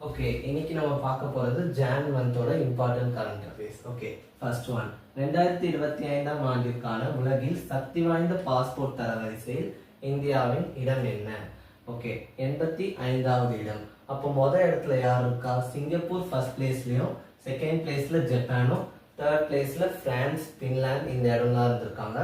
Okay, இன்னைக்கு நம்ம பார்க்க போறது ஜான் மந்தோட important current affairs. Okay, first one 2025ஆம் ஆண்டிற்கான உலகில் சக்தி வாய்ந்த பாஸ்போர்ட் தரவரிசையில் இந்தியாவின் இடம் என்ன? ஓகே, 85வது இடம். அப்போ முதல் இடத்துல யார் இருக்கா? சிங்கப்பூர் ஃபர்ஸ்ட் பிளேஸ்லயும், செகண்ட் பிளேஸ்ல ஜப்பானும், தேர்ட் பிளேஸ்ல பிரான்ஸ், பின்லாந்து இந்த இடம்லாம் இருந்திருக்காங்க.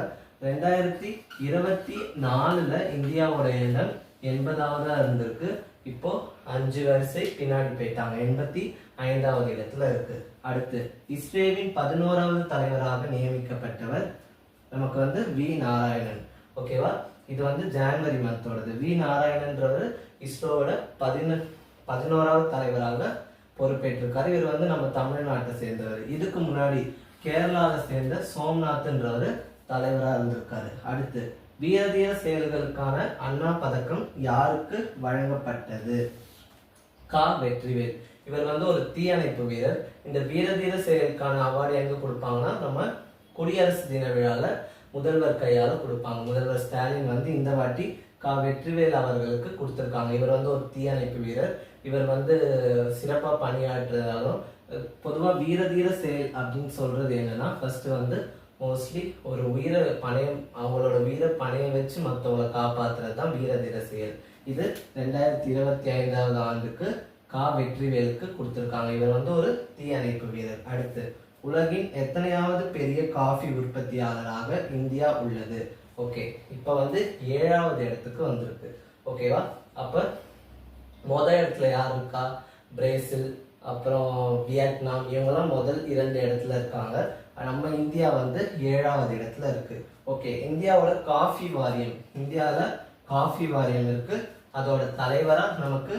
2024ல இந்தியாவோட இடம் 80ஆவதா இருந்திருக்கு. இப்போ 5 வரிசை பின்னாடி போயிட்டாங்க, 85வது இடத்துல இருக்கு. அடுத்து இஸ்ரேலின் 11வது தலைவராக நியமிக்கப்பட்டவர் நமக்கு வி நாராயணன். ஓகேவா, இது ஜான்வரி மந்தோடது. வி நாராயணன்றவர் இஸ்ரோவோட 11வது தலைவராக பொறுப்பேற்றிருக்காரு. இவர் நம்ம தமிழ்நாட்டை சேர்ந்தவர். இதுக்கு முன்னாடி கேரளாவை சேர்ந்த சோம்நாத்ன்றவர் தலைவராக இருந்திருக்காரு. அடுத்து வீரதீர செயல்களுக்கான அண்ணா பதக்கம் யாருக்கு வழங்கப்பட்டது? கா வெற்றிவேல். இவர் ஒரு தீயணைப்பு வீரர். இந்த வீரதீர செயலுக்கான அவார்டு எங்க கொடுப்பாங்கன்னா நம்ம குடியரசு தின விழால முதல்வர் கையால கொடுப்பாங்க. முதல்வர் ஸ்டாலின் இந்த வாட்டி கா வெற்றிவேல் அவர்களுக்கு கொடுத்திருக்காங்க. இவர் ஒரு தீயணைப்பு வீரர். இவர் சிறப்பா பணியாற்றுறதாலும் பொதுவா வீரதீர செயல் அப்படின்னு சொல்றது என்னன்னா, ஃபர்ஸ்ட் மோஸ்ட்லி ஒரு உயிரை பணையம், அவங்களோட உயிரை பணையம் வச்சு மற்றவங்களை காப்பாத்துறது தான் வீரதீர செயல். இது 2025வது ஆண்டுக்கு கா வெற்றிவேலுக்கு கொடுத்திருக்காங்க. இவர் ஒரு தீயணைப்பு வீரர். அடுத்து உலகின் எத்தனையாவது பெரிய காஃபி உற்பத்தியாளராக இந்தியா உள்ளது? ஓகே, இப்ப 7வது இடத்துக்கு வந்திருக்கு. ஓகேவா, அப்ப முதல் இடத்துல யார் இருக்கா? பிரேசில், அப்புறம் வியட்நாம், இவங்கெல்லாம் முதல் 2 இடத்துல இருக்காங்க. நம்ம இந்தியா 7வது இடத்துல இருக்கு. ஓகே, இந்தியாவோட காஃபி வாரியம், இந்தியாவில காஃபி வாரியம் இருக்கு. அதோட தலைவரா நமக்கு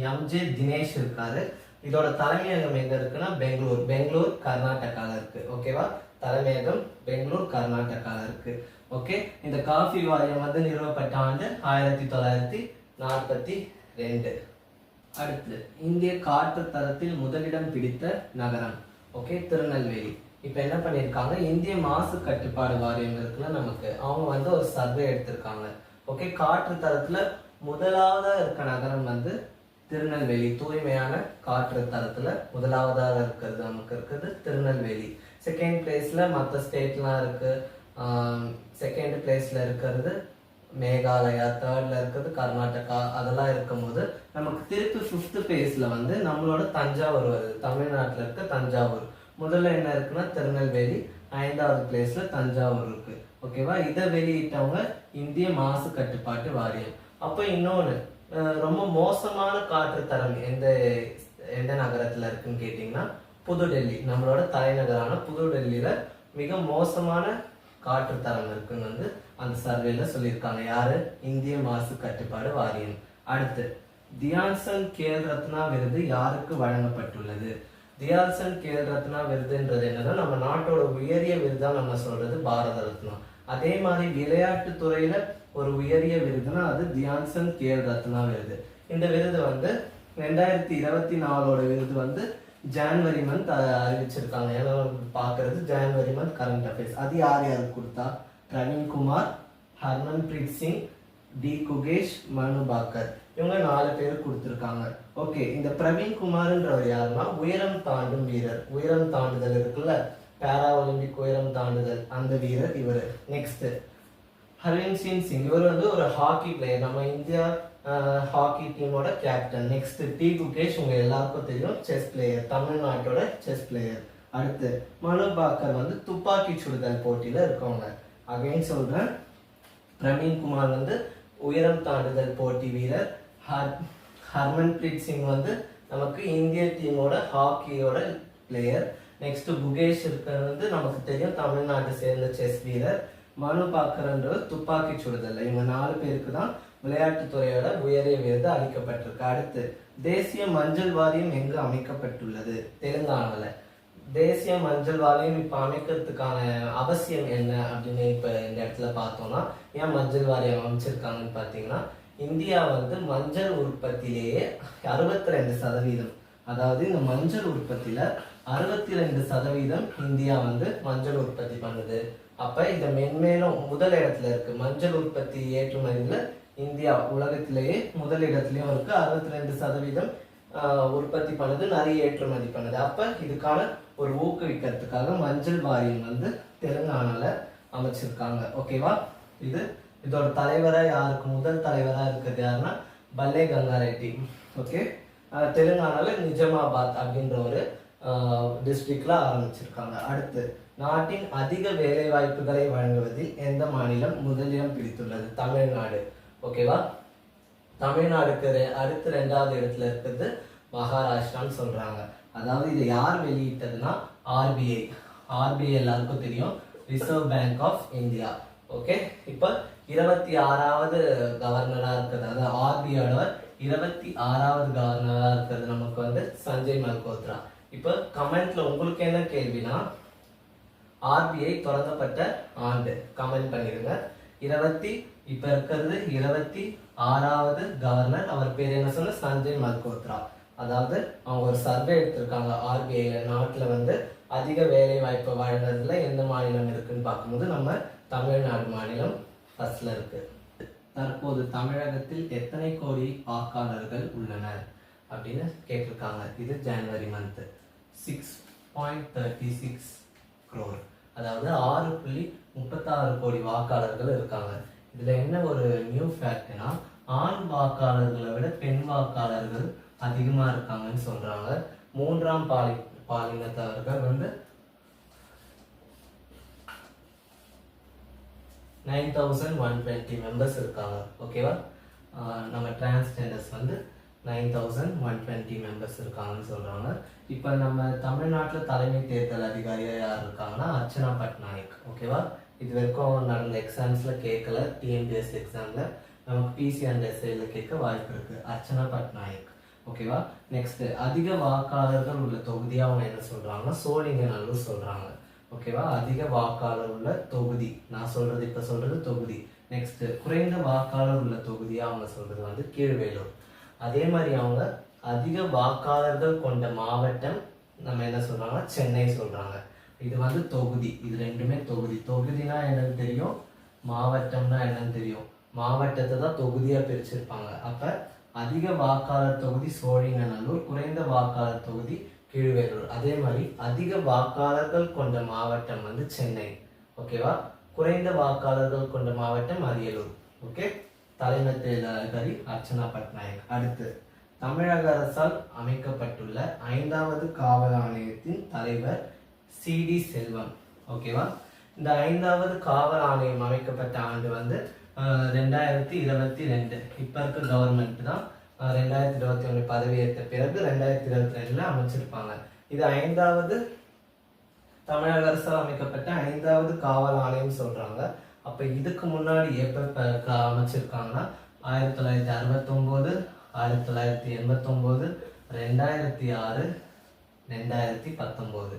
எம்ஜே தினேஷ் இருக்காரு. இதோட தலைமையகம் எங்க இருக்குன்னா பெங்களூர் கர்நாடகால இருக்கு. ஓகேவா, தலைமையகம் பெங்களூர் கர்நாடகால இருக்கு. ஓகே, இந்த காஃபி வாரியம் நிறுவப்பட்ட ஆண்டு 1942. அடுத்து இந்திய காற்று தரத்தில் முதலிடம் பிடித்த நகரம். ஓகே, திருநெல்வேலி. இப்ப என்ன பண்ணிருக்காங்க, இந்திய மாசு கட்டுப்பாடு வாரியம் இருக்குல்ல நமக்கு, அவங்க ஒரு சர்வே எடுத்திருக்காங்க. ஓகே, காற்று தரத்துல முதலாவதா இருக்க நகரம் திருநெல்வேலி. தூய்மையான காற்று தரத்துல முதலாவதாக இருக்கிறது நமக்கு இருக்குது திருநெல்வேலி. செகண்ட் பிளேஸ்ல மற்ற ஸ்டேட்லாம் இருக்கு. செகண்ட் பிளேஸ்ல இருக்கிறது மேகாலயா, தேர்ட்ல இருக்கிறது கர்நாடகா, அதெல்லாம் இருக்கும் போது நமக்கு திருப்பி 5th பிளேஸ்ல நம்மளோட தஞ்சாவூர் வருது. தமிழ்நாட்டுல இருக்க தஞ்சாவூர் முதல்ல என்ன இருக்குன்னா திருநெல்வேலி, 5வது பிளேஸ்ல தஞ்சாவூர் இருக்கு. ஓகேவா, இதை வெளியிட்டவங்க இந்திய மாசு கட்டுப்பாட்டு வாரியம். அப்ப இன்னொன்னு, ரொம்ப மோசமான காற்று தரம் எந்த நகரத்துல இருக்குன்னு கேட்டீங்கன்னா புதுடெல்லி. நம்மளோட தலைநகரான புதுடெல்லியில மிக மோசமான காற்று தரம் இருக்குன்னு அந்த சர்வேல சொல்லியிருக்காங்க. யாரு? இந்திய மாசு கட்டுப்பாடு வாரியம். அடுத்து தியான்சந்த் கேல் ரத்னா விருது யாருக்கு வழங்கப்பட்டுள்ளது? தியான்சந்த் கேல் ரத்னா விருதுன்றது என்னன்னா, நம்ம நாட்டோட உயரிய விருதா நம்ம சொல்றது பாரத ரத்னா. அதே மாதிரி விளையாட்டு துறையில ஒரு உயரிய விருதுனா அது தியான்சந்த் கேல் ரத்னா விருது. இந்த விருது 2024ஓட விருது ஜான்வரி மந்த் அறிவிச்சிருக்காங்க. ஏன்னா பாக்குறது ஜான்வரி மந்த் கரண்ட் அஃபேர்ஸ். அது யார் யாருக்கு கொடுத்தா? பிரவீன் குமார், ஹர்மன்பிரீத் சிங், டி குகேஷ், மனு பாக்கர், இவங்க 4 பேர் கொடுத்திருக்காங்க. ஓகே, இந்த பிரவீன் குமார்ன்றவர் யாருன்னா உயரம் தாண்டும் வீரர். உயரம் தாண்டுதல் இருக்குல்ல, பாரா ஒலிம்பிக் உயரம் தாண்டுதல், அந்த வீரர் இவர். நெக்ஸ்ட் ஹர்வன்ஷீன் சிங், இவர் ஒரு ஹாக்கி பிளேயர். நம்ம இந்தியா ஹாக்கி டீமோட கேப்டன். நெக்ஸ்ட் டி குகேஷ், உங்க எல்லாருக்கும் தெரியும், செஸ் பிளேயர், தமிழ்நாட்டோட செஸ் பிளேயர். அடுத்து மனு பாக்கர் துப்பாக்கி சுடுதல் போட்டியில இருக்கவங்க. அகைன் சொல்றேன், பிரவீன் குமார் உயரம் தாண்டுதல் போட்டி வீரர். ஹர்மன்பிரீத் சிங் நமக்கு இந்திய டீமோட ஹாக்கியோட பிளேயர். நெக்ஸ்ட் குகேஷ் இருக்கிறது நமக்கு தெரியும், தமிழ்நாட்டை சேர்ந்த செஸ் வீரர். மனு பாக்கர்ன்றவர் துப்பாக்கி சுடுதல். இவங்க 4 பேருக்கு தான் விளையாட்டுத்துறையோட உயரிய விருது அளிக்கப்பட்டிருக்கு. அடுத்து தேசிய மஞ்சள் வாரியம் எங்கு அமைக்கப்பட்டுள்ளது? தெலுங்கானால. தேசிய மஞ்சள் வாரியம் இப்ப அமைக்கிறதுக்கான அவசியம் என்ன அப்படின்னு இப்ப இந்த இடத்துல பார்த்தோம்னா, ஏன் மஞ்சள் வாரியம் அமைச்சிருக்காங்கன்னு பாத்தீங்கன்னா, இந்தியா மஞ்சள் உற்பத்தியிலேயே 62%, அதாவது இந்த மஞ்சள் உற்பத்தியில 62% இந்தியா மஞ்சள் உற்பத்தி பண்ணுது. அப்ப இந்த மென்மேலும் முதல் இடத்துல இருக்கு. மஞ்சள் உற்பத்தி ஏற்றுமதியில இந்தியா உலகத்திலேயே முதல் இடத்துலயும் இருக்கு. 62% உற்பத்தி பண்ணது, நிறைய ஏற்றுமதி பண்ணது. அப்ப இதுக்கான ஒரு ஊக்குவிக்கிறதுக்காக மஞ்சள் வாரியம் வந்து தெலுங்கானால அமைச்சிருக்காங்க. ஓகேவா? இதோட தலைவரா யாருக்கு முதல் தலைவரா இருக்கிறது யாருன்னா பல்லே கங்கா ரெட்டி. ஓகே, தெலுங்கானால நிஜாமாபாத் அப்படின்ற ஒரு டிஸ்ட்ரிக்ட்ல ஆரம்பிச்சிருக்காங்க. அடுத்து, நாட்டின் அதிக வேலை வாய்ப்புகளை வழங்குவதில் எந்த மாநிலம் முதலிடம் பிடித்துள்ளது? தமிழ்நாடு. ஓகேவா? தமிழ்நாடுக்கு அடுத்து 2வது இடத்துல இருக்கிறது மகாராஷ்டிரான்னு சொல்றாங்க. அதாவது இதை யார் வெளியிட்டதுன்னா ஆர்பிஐ. ஆர்பிஐ எல்லாருக்கும் தெரியும், reserve bank of India. Okay, இப்ப 26வது கவர்னரா இருக்கிறது, அதாவது ஆர்பிஐயோட 26வது கவர்னரா இருக்கிறது நமக்கு வந்து சஞ்சய் மல்கோத்ரா. இப்ப கமெண்ட்ல உங்களுக்கு என்ன கேள்வினா, ஆர்பிஐ தொடங்கப்பட்ட ஆண்டு கமெண்ட் பண்ணிருங்க. இப்ப இருக்கிறது 26வது கவர்னர், அவர் பேர் என்ன சொன்ன, சஞ்சய் மல்கோத்ரா. அதாவது அவங்க ஒரு சர்வே எடுத்திருக்காங்க ஆர்பிஐ நாட்டுல வந்து அதிக வேலை வாய்ப்பு வழங்குறதுல எந்த மாநிலம் இருக்குன்னு பார்க்கும்போது நம்ம தமிழ்நாடு மாநிலம் ஃபர்ஸ்ட்ல இருக்கு. தற்போது தமிழகத்தில் எத்தனை கோடி வாக்காளர்கள் உள்ளனர் அப்படின்னு கேட்டிருக்காங்க. இது ஜனவரி மந்த் 6.36 crore, அதாவது 6.36 கோடி வாக்காளர்கள் இருக்காங்க. இதுல என்ன ஒரு நியூ ஃபேக்ட்னா, ஆண் வாக்காளர்களை விட பெண் வாக்காளர்கள் அதிகமா இருக்காங்கன்னு சொல்றாங்க. 3ஆம் பாலினத்தவர்கள் வந்து 9120 மெம்பர்ஸ் இருக்காங்க. ஓகேவா? நம்ம டிரான்ஸ்ஜெண்டர்ஸ் வந்து 9120 மெம்பர்ஸ் இருக்காங்கன்னு சொல்றாங்க. இப்ப நம்ம தமிழ்நாட்டில் தலைமை தேர்தல் அதிகாரியா யார் இருக்காங்கன்னா அர்ச்சனா பட்நாயக். ஓகேவா? இது வரைக்கும் நடந்த எக்ஸாம்ஸ்ல கேட்கல, டிஎன்பிஎஸ் எக்ஸாம்ல நமக்கு பிசி அண்ட் எஸ்ஐல கேட்க வாய்ப்பு இருக்கு, அர்ச்சனா பட்நாயக். ஓகேவா? நெக்ஸ்ட், அதிக வாக்காளர்கள் உள்ள தொகுதியா அவங்க என்ன சொல்றாங்கன்னா சோழிங்கநல்லூர் சொல்றாங்க. ஓகேவா? அதிக வாக்காளர் உள்ள தொகுதி, நான் சொல்றது இப்ப சொல்றது தொகுதி. நெக்ஸ்ட், குறைந்த வாக்காளர் உள்ள தொகுதியா அவங்க சொல்றது வந்து கீழ்வேலூர். அதே மாதிரி அவங்க அதிக வாக்காளர்கள் கொண்ட மாவட்டம் நம்ம என்ன சொல்றாங்க, சென்னை சொல்றாங்க. இது வந்து தொகுதி, இது ரெண்டுமே தொகுதி. தொகுதினா என்னன்னு தெரியும், மாவட்டம்னா என்னன்னு தெரியும். மாவட்டத்தை தான் தொகுதியா பிரிச்சிருப்பாங்க. அப்ப அதிக வாக்காளர் தொகுதி சோழிங்கநல்லூர், குறைந்த வாக்காளர் தொகுதி கீழ்வேலூர். அதே மாதிரி அதிக வாக்காளர்கள் கொண்ட மாவட்டம் வந்து சென்னை. ஓகேவா? குறைந்த வாக்காளர்கள் கொண்ட மாவட்டம் அரியலூர். ஓகே, தலைமை தேர்தல் அதிகாரி அர்ச்சனா பட்நாயக். அடுத்து, தமிழக அரசால் அமைக்கப்பட்டுள்ள 5வது காவல் ஆணையத்தின் தலைவர் சிடி செல்வம். ஓகேவா? இந்த 5வது காவல் ஆணையம் அமைக்கப்பட்ட ஆண்டு வந்து 2022. இப்ப இருக்க கவர்மெண்ட் தான் 2021 பதவியேற்ற பிறகு 2022 அமைச்சிருப்பாங்க. இது 5வது தமிழக அரசால் அமைக்கப்பட்ட 5வது காவல் ஆணையம் சொல்றாங்க. அப்ப இதுக்கு முன்னாடி எப்ப அமைச்சிருக்காங்கன்னா 1969, 1989, 2006, 2019.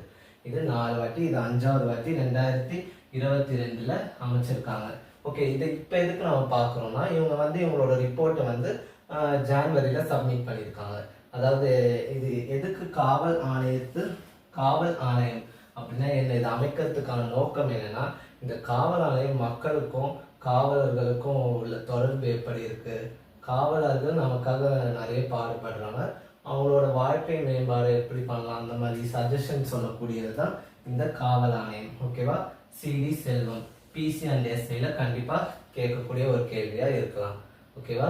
இது 4 வாட்டி, இது 5வது வாட்டி 2022ல அமைச்சிருக்காங்க. ஓகே, இதை இப்ப எதுக்கு நம்ம பாக்குறோம்னா, இவங்க வந்து இவங்களோட ரிப்போர்ட்டை வந்து ஜான்வரியில சப்மிட் பண்ணியிருக்காங்க. அதாவது இது எதுக்கு காவல் ஆணையம் அப்படின்னா என்ன, இது அமைக்கிறதுக்கான நோக்கம் என்னன்னா, இந்த காவல் ஆணையம் மக்களுக்கும் காவலர்களுக்கும் உள்ள தொடர்பு எப்படி இருக்கு, காவலர்கள் நமக்காக நிறைய பாடுபடுறாங்க, அவங்களோட வாழ்க்கை மேம்பாடு எப்படி பண்ணலாம், அந்த மாதிரி சஜஷன் சொல்லக்கூடியது தான் இந்த காவல் ஆணையம். ஓகேவா? சிடி செல்வம் பிசி அண்ட் எஸ்ஐல கண்டிப்பா கேட்கக்கூடிய ஒரு கேள்வியா இருக்கலாம். ஓகேவா?